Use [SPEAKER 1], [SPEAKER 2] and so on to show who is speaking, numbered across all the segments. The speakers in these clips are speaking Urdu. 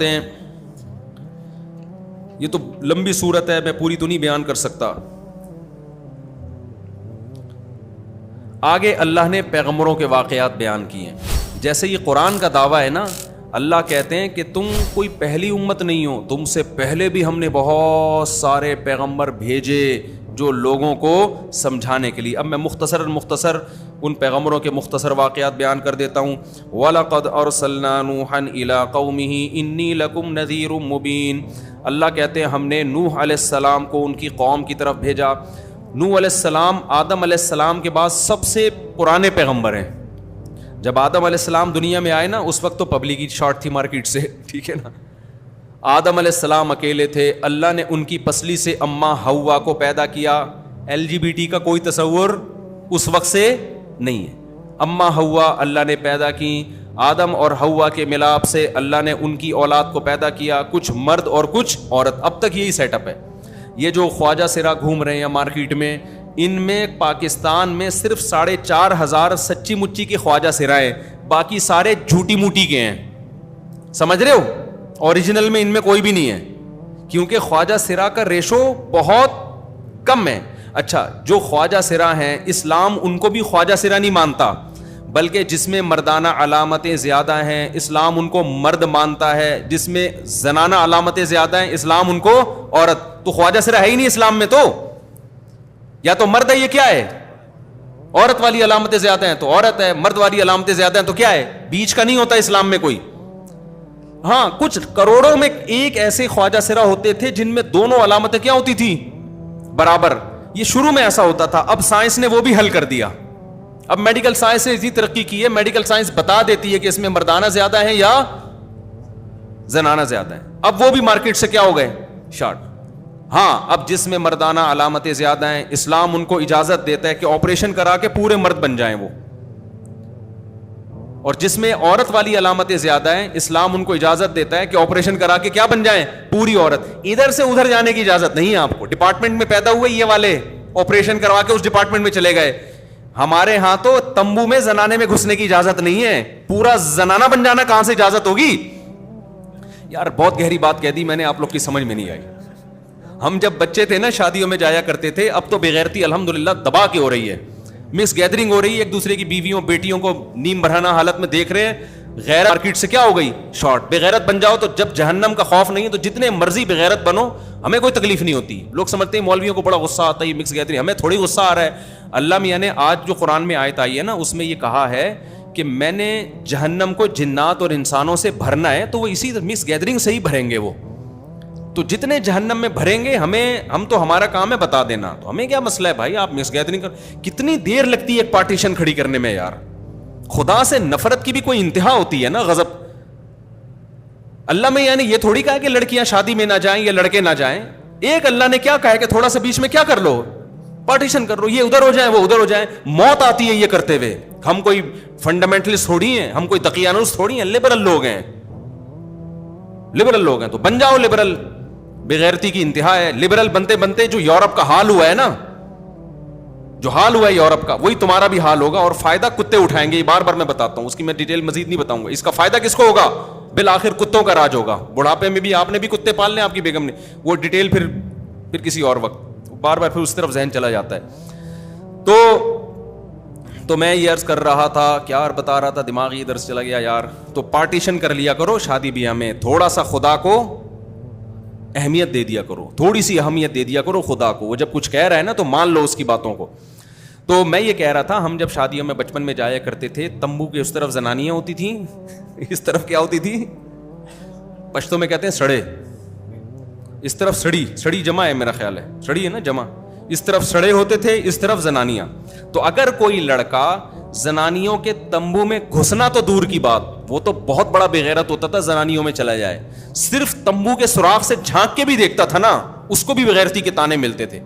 [SPEAKER 1] فرماتے ہیں, یہ تو لمبی صورت ہے, میں پوری تو نہیں بیان کر سکتا. آگے اللہ نے پیغمبروں کے واقعات بیان کیے ہیں. جیسے یہ قرآن کا دعویٰ ہے نا, اللہ کہتے ہیں کہ تم کوئی پہلی امت نہیں ہو, تم سے پہلے بھی ہم نے بہت سارے پیغمبر بھیجے جو لوگوں کو سمجھانے کے لیے. اب میں مختصر ان پیغمبروں کے مختصر واقعات بیان کر دیتا ہوں. وَلَقَدْ أَرْسَلْنَا نُوحًا إِلَىٰ قَوْمِهِ إِنِّي لَكُمْ نَذِيرٌ مُّبِينٌ. اللہ کہتے ہیں ہم نے نوح علیہ السلام کو ان کی قوم کی طرف بھیجا. نوح علیہ السلام آدم علیہ السلام کے بعد سب سے پرانے پیغمبر ہیں. جب آدم علیہ السلام دنیا میں آئے نا, اس وقت تو پبلک شارٹ تھی مارکیٹ سے, ٹھیک ہے نا. آدم علیہ السلام اکیلے تھے, اللہ نے ان کی پسلی سے اماں حوا کو پیدا کیا. LGBT کا کوئی تصور اس وقت سے نہیں ہے. اماں حوا اللہ نے پیدا کی. آدم اور حوا کے ملاپ سے اللہ نے ان کی اولاد کو پیدا کیا, کچھ مرد اور کچھ عورت. اب تک یہی سیٹ اپ ہے. یہ جو خواجہ سرا گھوم رہے ہیں مارکیٹ میں, ان میں پاکستان میں صرف 4,500 سچی مچی کے خواجہ سرائے, باقی سارے جھوٹی موٹی کے ہیں. سمجھ رہے ہو, اوریجنل میں ان میں کوئی بھی نہیں ہے, کیونکہ خواجہ سرا کا ریشو بہت کم ہے. اچھا, جو خواجہ سرا ہیں اسلام ان کو بھی خواجہ سرا نہیں مانتا, بلکہ جس میں مردانہ علامتیں زیادہ ہیں اسلام ان کو مرد مانتا ہے, جس میں زنانہ علامتیں زیادہ ہیں اسلام ان کو عورت. تو خواجہ سرا ہے ہی نہیں اسلام میں, تو یا تو مرد ہے, یہ کیا ہے, عورت والی علامتیں زیادہ ہیں تو عورت ہے, مرد والی علامتیں زیادہ ہیں تو کیا ہے, بیچ کا نہیں ہوتا اسلام میں کوئی. ہاں, کچھ کروڑوں میں ایک ایسے خواجہ سرا ہوتے تھے جن میں دونوں علامتیں کیا ہوتی تھی, برابر. یہ شروع میں ایسا ہوتا تھا, اب سائنس نے وہ بھی حل کر دیا. اب میڈیکل سائنس نے اتنی ترقی کی ہے, میڈیکل سائنس بتا دیتی ہے کہ اس میں مردانہ زیادہ ہیں یا زنانہ زیادہ ہیں. اب وہ بھی مارکیٹ سے کیا ہو گئے, شارٹ. ہاں, اب جس میں مردانہ علامتیں زیادہ ہیں اسلام ان کو اجازت دیتا ہے کہ آپریشن کرا کے پورے مرد بن جائیں وہ, اور جس میں عورت والی علامتیں زیادہ ہیں اسلام ان کو اجازت دیتا ہے کہ آپریشن کرا کے کیا بن جائیں, پوری عورت. ادھر سے ادھر جانے کی اجازت نہیں ہے آپ کو. ڈپارٹمنٹ میں پیدا ہوئے یہ والے, آپریشن کروا کے اس ڈپارٹمنٹ میں چلے گئے. ہمارے ہاں تو تمبو میں زنانے میں گھسنے کی اجازت نہیں ہے, پورا زنانہ بن جانا کہاں سے اجازت ہوگی. یار بہت گہری بات کہہ دی میں نے, آپ لوگ کی سمجھ میں نہیں آئی. ہم جب بچے تھے نا شادیوں میں جایا کرتے تھے, اب تو بغیرتی الحمدللہ دبا کے ہو رہی ہے, مس گیدرنگ ہو رہی ہے, ایک دوسرے کی بیویوں بیٹیوں کو نیم برہنہ حالت میں دیکھ رہے ہیں. غیرت مارکیٹ سے کیا ہو گئی, شارٹ. بغیرت بن جاؤ تو جب جہنم کا خوف نہیں ہے تو جتنے مرضی بغیرت بنو, ہمیں کوئی تکلیف نہیں ہوتی. لوگ سمجھتے ہیں مولویوں کو بڑا غصہ آتا ہے یہ مکس گیدرنگ, ہمیں تھوڑی غصہ آ رہا ہے. اللہ میاں نے آج جو قرآن میں آیت آئی ہے نا, اس میں یہ کہا ہے کہ میں نے جہنم کو جنات اور انسانوں سے بھرنا ہے, تو وہ اسی مکس گیدرنگ سے ہی بھریں گے وہ. تو جتنے جہنم میں بھریں گے ہم تو ہمارا کام ہے بتا دینا, تو ہمیں کیا مسئلہ ہے بھائی, آپ مکس گیدرنگ کر. کتنی دیر لگتی ہے ایک پارٹیشن کھڑی کرنے میں یار. خدا سے نفرت کی بھی کوئی انتہا ہوتی ہے نا, غضب. اللہ میں یعنی یہ تھوڑی کہا کہ لڑکیاں شادی میں نہ جائیں یا لڑکے نہ جائیں. ایک اللہ نے کیا کہا ہے کہ تھوڑا سا بیچ میں کیا کر لو, پارٹیشن کر لو, یہ ادھر ہو جائیں وہ ادھر ہو جائیں. موت آتی ہے یہ کرتے ہوئے. ہم کوئی فنڈامنٹلسٹ تھوڑی ہیں, ہم کوئی دقیانوس تھوڑی ہیں, لبرل لوگ ہیں. لبرل لوگ ہیں تو بن جاؤ لبرل. بغیرتی کی انتہا ہے. لبرل بنتے بنتے جو یورپ کا حال ہوا ہے نا, جو حال ہوا ہے یورپ کا, وہی تمہارا بھی حال ہوگا, اور فائدہ کتے اٹھائیں گے. یہ بار بار میں بتاتا ہوں, اس کی میں ڈیٹیل مزید نہیں بتاؤں گا. اس کا فائدہ کس کو ہوگا, بالآخر کتوں کا راج ہوگا. بڑھاپے میں بھی آپ نے بھی کتے پال لیں, آپ کی بیگم نے. وہ ڈیٹیل پھر کسی اور وقت, بار بار پھر اس طرف ذہن چلا جاتا ہے. تو میں یہ عرض کر رہا تھا, کیا بتا رہا تھا, دماغی ادھر سے چلا گیا یار. تو پارٹیشن کر لیا کرو شادی بیاہ میں, تھوڑا سا خدا کو اہمیت دے دیا کرو, تھوڑی سی اہمیت دے دیا کرو خدا کو. وہ جب کچھ کہہ رہا ہے نا تو مان لو اس کی باتوں کو. تو میں یہ کہہ رہا تھا, ہم جب شادیوں میں بچپن میں جایا کرتے تھے, تمبو کے اس طرف زنانیاں ہوتی تھیں, اس طرف کیا ہوتی تھی, پشتوں میں کہتے ہیں سڑے, اس طرف سڑی جمع ہے میرا خیال ہے, سڑی ہے نا جمع, اس طرف سڑے ہوتے تھے, اس طرف زنانیاں. تو اگر کوئی لڑکا زنانیوں کے تمبو میں گھسنا تو دور کی بات, وہ تو بہت بڑا بغیرت ہوتا تھا, زنانیوں میں چلا جائے, صرف تمبو کے سوراخ سے جھانک کے بھی دیکھتا تھا نا, اس کو بھی بغیرتی کے تانے ملتے تھے.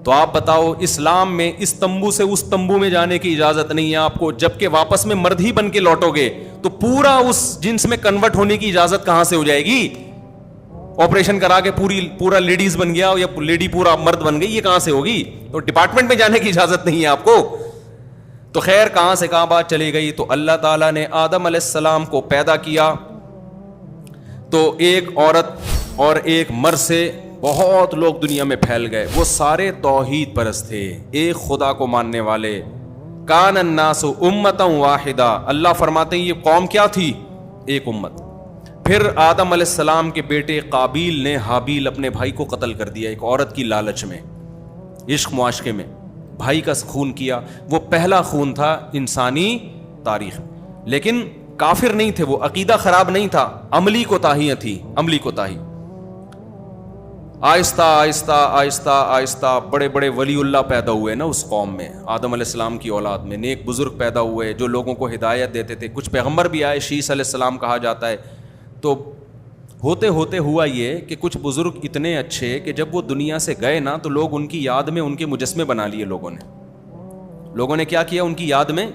[SPEAKER 1] تو آپ بتاؤ, اسلام میں اس تمبو سے اس تمبو میں جانے کی اجازت نہیں ہے آپ کو, جبکہ واپس میں مرد ہی بن کے لوٹو گے تو پورا اس جنس میں کنورٹ ہونے کی اجازت کہاں سے ہو جائے گی. آپریشن کرا کے پورا لیڈیز بن گیا یا لیڈی پورا مرد بن گئی, یہ کہاں سے ہوگی. تو ڈپارٹمنٹ میں جانے کی اجازت نہیں ہے آپ کو. تو خیر کہاں سے کہاں بات چلی گئی. تو اللہ تعالیٰ نے آدم علیہ السلام کو پیدا کیا, تو ایک عورت اور ایک مرد سے بہت لوگ دنیا میں پھیل گئے. وہ سارے توحید پرست تھے, ایک خدا کو ماننے والے. کان الناس امتا واحدہ, اللہ فرماتے ہیں یہ قوم کیا تھی؟ ایک امت. پھر آدم علیہ السلام کے بیٹے قابیل نے حابیل اپنے بھائی کو قتل کر دیا ایک عورت کی لالچ میں, عشق معاشقے میں بھائی کا خون کیا. وہ پہلا خون تھا انسانی تاریخ, لیکن کافر نہیں تھے وہ, عقیدہ خراب نہیں تھا, عملی کوتاہیاں تھیں, عملی کوتاہی. آہستہ آہستہ آہستہ آہستہ بڑے بڑے ولی اللہ پیدا ہوئے نا اس قوم میں, آدم علیہ السلام کی اولاد میں نیک بزرگ پیدا ہوئے جو لوگوں کو ہدایت دیتے تھے. کچھ پیغمبر بھی آئے, شیس علیہ السلام کہا جاتا ہے. تو ہوتے ہوتے ہوا یہ کہ کچھ بزرگ اتنے اچھے کہ جب وہ دنیا سے گئے نا تو لوگ ان کی یاد میں ان کے مجسمے بنا لیے. لوگوں نے کیا کیا ان کی یاد میں؟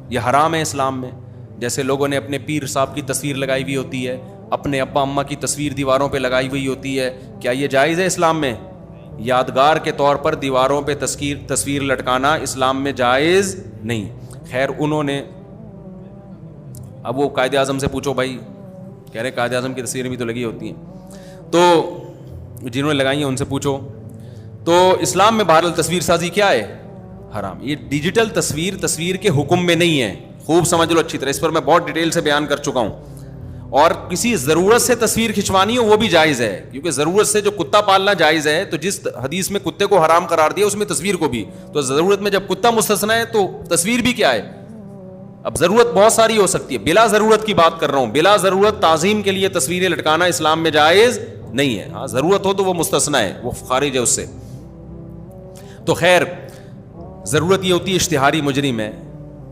[SPEAKER 1] یہ حرام ہے اسلام میں. جیسے لوگوں نے اپنے پیر صاحب کی تصویر لگائی ہوئی ہوتی ہے, اپنے ابا اماں کی تصویر دیواروں پہ لگائی ہوئی ہوتی ہے, کیا یہ جائز ہے اسلام میں؟ یادگار کے طور پر دیواروں پہ تصویر لٹکانا اسلام میں جائز نہیں. خیر انہوں نے, اب وہ قائد اعظم سے پوچھو بھائی, کہہ رہے قائد اعظم کی تصویریں بھی تو لگی ہوتی ہیں, تو جنہوں نے لگائی ہیں ان سے پوچھو. تو اسلام میں بہرحال تصویر سازی کیا ہے؟ حرام. یہ ڈیجیٹل تصویر کے حکم میں نہیں ہے, خوب سمجھ لو اچھی طرح, اس پر میں بہت ڈیٹیل سے بیان کر چکا ہوں. اور کسی ضرورت سے تصویر کھنچوانی ہو وہ بھی جائز ہے, کیونکہ ضرورت سے جو کتا پالنا جائز ہے, تو جس حدیث میں کتے کو حرام قرار دیا اس میں تصویر کو بھی, تو ضرورت میں جب کتا مستثنی ہے تو تصویر بھی کیا ہے؟ اب ضرورت بہت ساری ہو سکتی ہے, بلا ضرورت کی بات کر رہا ہوں. بلا ضرورت تعظیم کے لیے تصویریں لٹکانا اسلام میں جائز نہیں ہے. ہاں ضرورت ہو تو وہ مستثنی ہے, وہ خارج ہے اس سے. تو خیر ضرورت یہ ہوتی ہے اشتہاری مجرم ہے,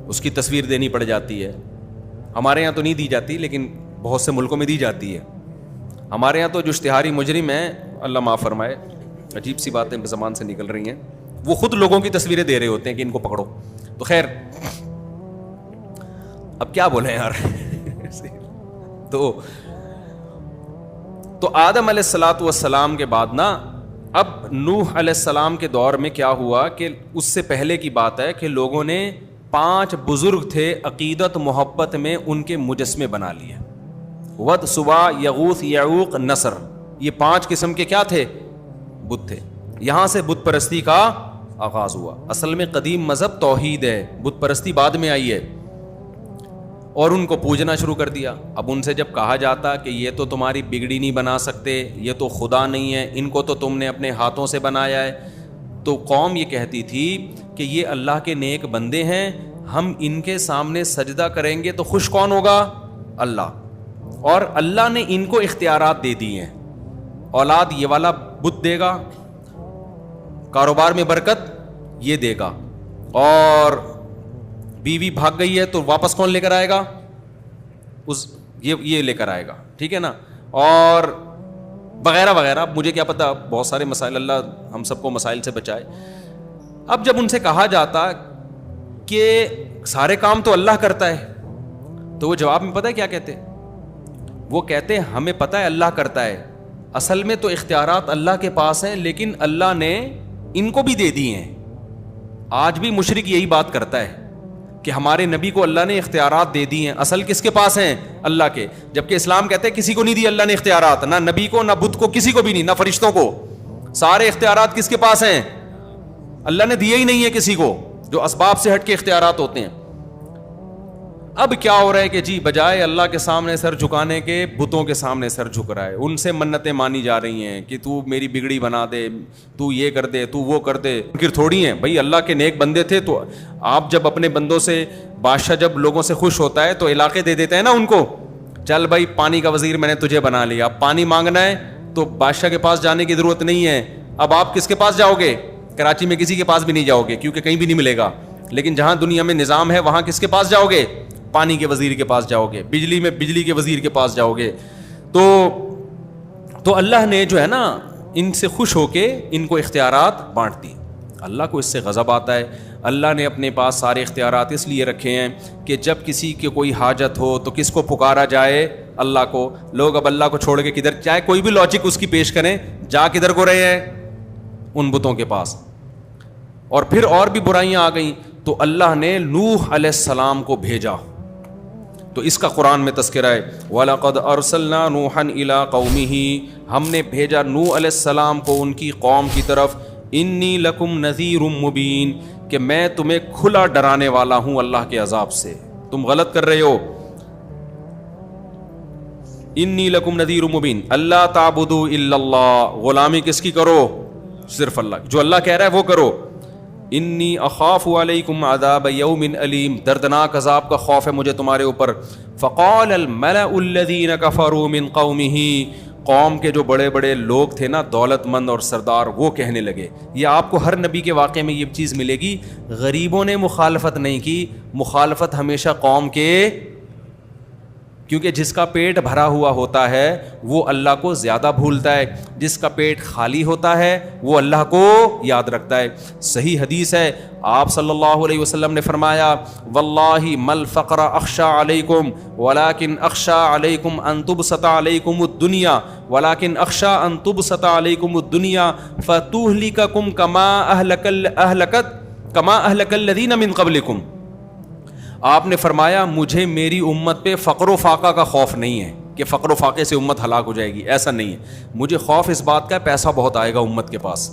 [SPEAKER 1] اس کی تصویر دینی پڑ جاتی ہے. ہمارے یہاں تو نہیں دی جاتی, لیکن بہت سے ملکوں میں دی جاتی ہے. ہمارے یہاں تو جو اشتہاری مجرم ہیں, اللہ معاف فرمائے, عجیب سی باتیں زبان سے نکل رہی ہیں, وہ خود لوگوں کی تصویریں دے رہے ہوتے ہیں کہ ان کو پکڑو. تو خیر اب کیا بولیں یار. تو آدم علیہ الصلاۃ والسلام کے بعد نا, اب نوح علیہ السلام کے دور میں کیا ہوا کہ اس سے پہلے کی بات ہے کہ لوگوں نے 5 بزرگ تھے عقیدت محبت میں, ان کے مجسمے بنا لیے. ود, سوا, یغوث, یعوق, نصر, یہ 5 قسم کے کیا تھے؟ بت تھے. یہاں سے بت پرستی کا آغاز ہوا. اصل میں قدیم مذہب توحید ہے, بت پرستی بعد میں آئی ہے, اور ان کو پوجنا شروع کر دیا. اب ان سے جب کہا جاتا کہ یہ تو تمہاری بگڑی نہیں بنا سکتے, یہ تو خدا نہیں ہے, ان کو تو تم نے اپنے ہاتھوں سے بنایا ہے, تو قوم یہ کہتی تھی کہ یہ اللہ کے نیک بندے ہیں, ہم ان کے سامنے سجدہ کریں گے تو خوش کون ہوگا؟ اللہ. اور اللہ نے ان کو اختیارات دے دی ہیں, اولاد یہ والا بت دے گا, کاروبار میں برکت یہ دے گا, اور بیوی بھاگ گئی ہے تو واپس کون لے کر آئے گا؟ یہ لے کر آئے گا, ٹھیک ہے نا, اور وغیرہ وغیرہ. مجھے کیا پتا, بہت سارے مسائل, اللہ ہم سب کو مسائل سے بچائے. اب جب ان سے کہا جاتا کہ سارے کام تو اللہ کرتا ہے, تو وہ جواب میں پتہ ہے کیا کہتے؟ وہ کہتے ہمیں پتہ ہے اللہ کرتا ہے, اصل میں تو اختیارات اللہ کے پاس ہیں, لیکن اللہ نے ان کو بھی دے دی ہیں. آج بھی مشرک یہی بات کرتا ہے کہ ہمارے نبی کو اللہ نے اختیارات دے دی ہیں, اصل کس کے پاس ہیں؟ اللہ کے. جبکہ اسلام کہتے ہیں کسی کو نہیں دی اللہ نے اختیارات, نہ نبی کو, نہ بت کو, کسی کو بھی نہیں, نہ فرشتوں کو. سارے اختیارات کس کے پاس ہیں؟ اللہ نے دیے ہی نہیں ہے کسی کو, جو اسباب سے ہٹ کے اختیارات ہوتے ہیں. اب کیا ہو رہا ہے کہ جی بجائے اللہ کے سامنے سر جھکانے کے بتوں کے سامنے سر جھک رہا ہے, ان سے منتیں مانی جا رہی ہیں کہ تو میری بگڑی بنا دے, تو یہ کر دے, تو وہ کر دے. پھر تھوڑی ہیں بھائی, اللہ کے نیک بندے تھے, تو آپ جب اپنے بندوں سے, بادشاہ جب لوگوں سے خوش ہوتا ہے تو علاقے دے دیتے ہیں نا ان کو, چل بھائی پانی کا وزیر میں نے تجھے بنا لیا, اب پانی مانگنا ہے تو بادشاہ کے پاس جانے کی ضرورت نہیں ہے. اب آپ کس کے پاس جاؤ گے؟ کراچی میں کسی کے پاس بھی نہیں جاؤ گے, کیونکہ کہیں بھی نہیں ملے گا. لیکن جہاں دنیا میں نظام ہے وہاں کس کے پاس جاؤ گے؟ پانی کے وزیر کے پاس جاؤ گے, بجلی میں بجلی کے وزیر کے پاس جاؤ گے. تو اللہ نے جو ہے نا ان سے خوش ہو کے ان کو اختیارات بانٹ دی. اللہ کو اس سے غضب آتا ہے. اللہ نے اپنے پاس سارے اختیارات اس لیے رکھے ہیں کہ جب کسی کی کوئی حاجت ہو تو کس کو پکارا جائے؟ اللہ کو. لوگ اب اللہ کو چھوڑ کے کدھر, چاہے کوئی بھی لاجک اس کی پیش کریں, جا کدھر کو رہے ہیں؟ ان بتوں کے پاس. اور پھر اور بھی برائیاں آ گئیں, تو اللہ نے نوح علیہ السلام کو بھیجا. تو اس کا قرآن میں تذکرہ ہے. وَلَقَدْ أَرْسَلْنَا نُوحًا إِلَىٰ قَوْمِهِ, ہم نے بھیجا نوح علیہ السلام کو ان کی قوم کی طرف. اِنِّي لَكُمْ نَذِيرٌ مُّبِينٌ, کہ میں تمہیں کھلا ڈرانے والا ہوں اللہ کے عذاب سے, تم غلط کر رہے ہو. انی لکم نذیر مبین. اللہ تعبدوا الا اللہ, غلامی کس کی کرو؟ صرف اللہ. جو اللہ کہہ رہا ہے وہ کرو. انی اخاف علیکم عذاب یوم علیم, دردناک عذاب کا خوف ہے مجھے تمہارے اوپر. فقال الملأ الذین کفروا من قومہ, قوم کے جو بڑے بڑے لوگ تھے نا, دولت مند اور سردار, وہ کہنے لگے. یہ آپ کو ہر نبی کے واقعے میں یہ چیز ملے گی, غریبوں نے مخالفت نہیں کی, مخالفت ہمیشہ قوم کے, کیونکہ جس کا پیٹ بھرا ہوا ہوتا ہے وہ اللہ کو زیادہ بھولتا ہے, جس کا پیٹ خالی ہوتا ہے وہ اللہ کو یاد رکھتا ہے. صحیح حدیث ہے, آپ صلی اللہ علیہ وسلم نے فرمایا, واللہ مل فقر اخشى علیکم ولکن اخشى علیکم ان تبسط علیکم الدنیا ولکن اخشى ان تبسط علیکم الدنیا فتہلککم کما اہلک الذین من قبلکم. آپ نے فرمایا مجھے میری امت پہ فقر و فاقہ کا خوف نہیں ہے کہ فقر و فاقے سے امت ہلاک ہو جائے گی, ایسا نہیں ہے. مجھے خوف اس بات کا, پیسہ بہت آئے گا امت کے پاس,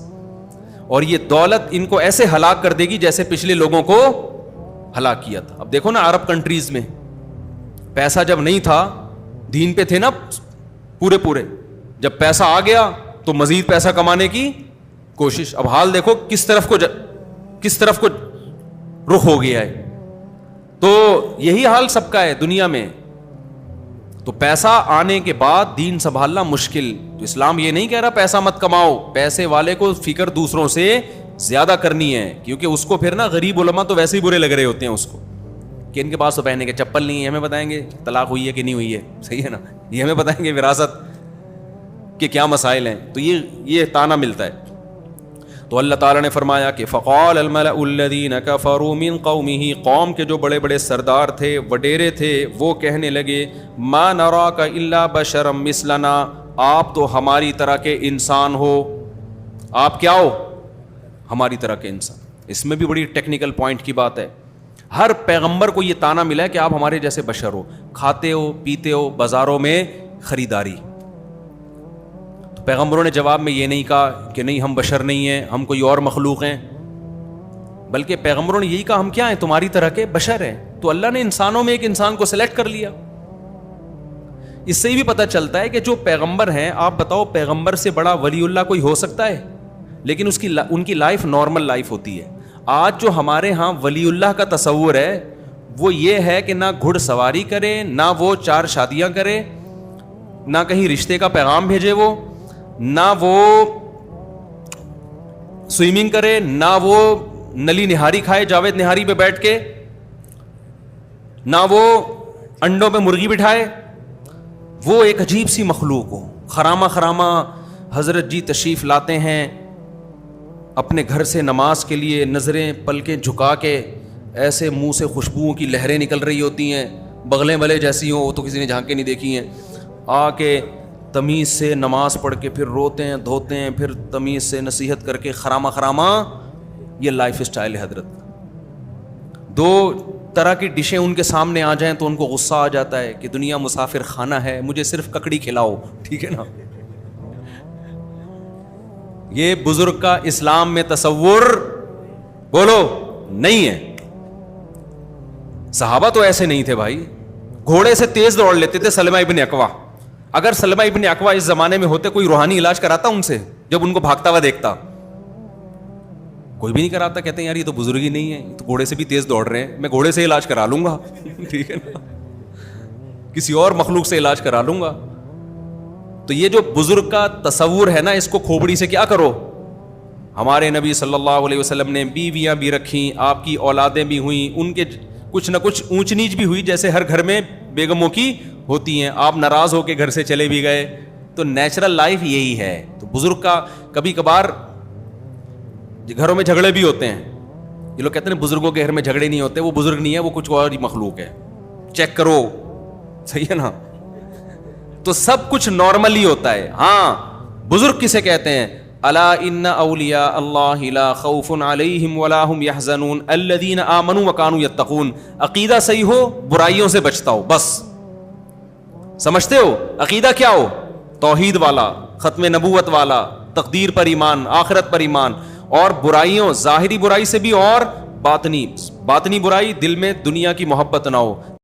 [SPEAKER 1] اور یہ دولت ان کو ایسے ہلاک کر دے گی جیسے پچھلے لوگوں کو ہلاک کیا تھا. اب دیکھو نا عرب کنٹریز میں پیسہ جب نہیں تھا, دین پہ تھے نا پورے, جب پیسہ آ گیا تو مزید پیسہ کمانے کی کوشش. اب حال دیکھو کس طرف کو رخ ہو گیا ہے. تو یہی حال سب کا ہے دنیا میں. تو پیسہ آنے کے بعد دین سنبھالنا مشکل. تو اسلام یہ نہیں کہہ رہا پیسہ مت کماؤ, پیسے والے کو فکر دوسروں سے زیادہ کرنی ہے, کیونکہ اس کو پھر نا غریب علماء تو ویسے ہی برے لگ رہے ہوتے ہیں اس کو, کہ ان کے پاس تو پہننے کے چپل نہیں ہے, ہمیں بتائیں گے طلاق ہوئی ہے کہ نہیں ہوئی ہے, صحیح ہے نا, یہ ہمیں بتائیں گے وراثت کے کیا مسائل ہیں. تو یہ تانا ملتا ہے. تو اللہ تعالیٰ نے فرمایا کہ فقال الملأ الذین کفروا من قومہ, قوم کے جو بڑے بڑے سردار تھے, وڈیرے تھے, وہ کہنے لگے, ما نراک الا بشرا مثلنا, آپ تو ہماری طرح کے انسان ہو. آپ کیا ہو؟ ہماری طرح کے انسان. اس میں بھی بڑی ٹیکنیکل پوائنٹ کی بات ہے. ہر پیغمبر کو یہ تانا ملا ہے کہ آپ ہمارے جیسے بشر ہو, کھاتے ہو, پیتے ہو, بازاروں میں خریداری. پیغمبروں نے جواب میں یہ نہیں کہا کہ نہیں ہم بشر نہیں ہیں, ہم کوئی اور مخلوق ہیں, بلکہ پیغمبروں نے یہی کہا ہم کیا ہیں, تمہاری طرح کے بشر ہیں. تو اللہ نے انسانوں میں ایک انسان کو سلیکٹ کر لیا. اس سے بھی پتہ چلتا ہے کہ جو پیغمبر ہیں, آپ بتاؤ پیغمبر سے بڑا ولی اللہ کوئی ہو سکتا ہے؟ لیکن ان کی لائف نارمل لائف ہوتی ہے. آج جو ہمارے ہاں ولی اللہ کا تصور ہے وہ یہ ہے کہ نہ گھڑ سواری کرے, نہ وہ 4 شادیاں کرے, نہ کہیں رشتے کا پیغام بھیجے, وہ نہ وہ سوئمنگ کرے, نہ وہ نلی نہاری کھائے جاوید نہاری پہ بیٹھ کے, نہ وہ انڈوں پہ مرغی بٹھائے. وہ ایک عجیب سی مخلوق ہو. خرامہ حضرت جی تشریف لاتے ہیں اپنے گھر سے نماز کے لیے, نظریں پلکیں جھکا کے, ایسے منہ سے خوشبوؤں کی لہریں نکل رہی ہوتی ہیں, بغلیں بلے جیسی ہوں, وہ تو کسی نے جھانک کے نہیں دیکھی ہیں. آ کے تمیز سے نماز پڑھ کے پھر روتے ہیں دھوتے ہیں, پھر تمیز سے نصیحت کر کے خرامہ. یہ لائف سٹائل ہے حضرت. 2 طرح کی ڈشیں ان کے سامنے آ جائیں تو ان کو غصہ آ جاتا ہے کہ دنیا مسافر خانہ ہے, مجھے صرف ککڑی کھلاؤ, ٹھیک ہے نا. یہ بزرگ کا اسلام میں تصور بولو نہیں ہے. صحابہ تو ایسے نہیں تھے بھائی, گھوڑے سے تیز دوڑ لیتے تھے. سلمہ ابن اکوا, اگر سلمہ ابن اکوا اس زمانے میں ہوتے, کوئی روحانی علاج کراتا ان سے؟ جب ان کو بھاگتا ہوا دیکھتا, کوئی بھی نہیں کراتا. کہتے ہیں یار یہ تو بزرگ ہی نہیں ہے, تو گھوڑے سے بھی تیز دوڑ رہے ہیں, میں گھوڑے سے علاج کرا لوں گا, ٹھیک ہے نا, کسی اور مخلوق سے علاج کرا لوں گا. تو یہ جو بزرگ کا تصور ہے نا, اس کو کھوپڑی سے کیا کرو. ہمارے نبی صلی اللہ علیہ وسلم نے بیویاں بھی رکھیں, آپ کی اولادیں بھی ہوئیں, ان کے کچھ نہ کچھ اونچ نیچ بھی ہوئی, جیسے ہر گھر میں بیگموں کی ہوتی ہیں. آپ ناراض ہو کے گھر سے چلے بھی گئے, تو نیچرل لائف یہی ہے. تو بزرگ کا کبھی کبھار گھروں میں جھگڑے بھی ہوتے ہیں. یہ لوگ کہتے ہیں بزرگوں کے گھر میں جھگڑے نہیں ہوتے, وہ بزرگ نہیں ہے, وہ کچھ اور مخلوق ہے, چیک کرو, صحیح ہے نا. تو سب کچھ نارمل ہی ہوتا ہے. ہاں بزرگ کسے کہتے ہیں؟ الا ان اولیاء اللہ لا خوف علیہم ولا هم يحزنون الذین آمنوا وكانوا يتقون. عقیدہ صحیح ہو, برائیوں سے بچتا ہو, بس. سمجھتے ہو عقیدہ کیا ہو؟ توحید والا, ختم نبوت والا, تقدیر پر ایمان, آخرت پر ایمان, اور برائیوں, ظاہری برائی سے بھی اور باطنی برائی, دل میں دنیا کی محبت نہ ہو.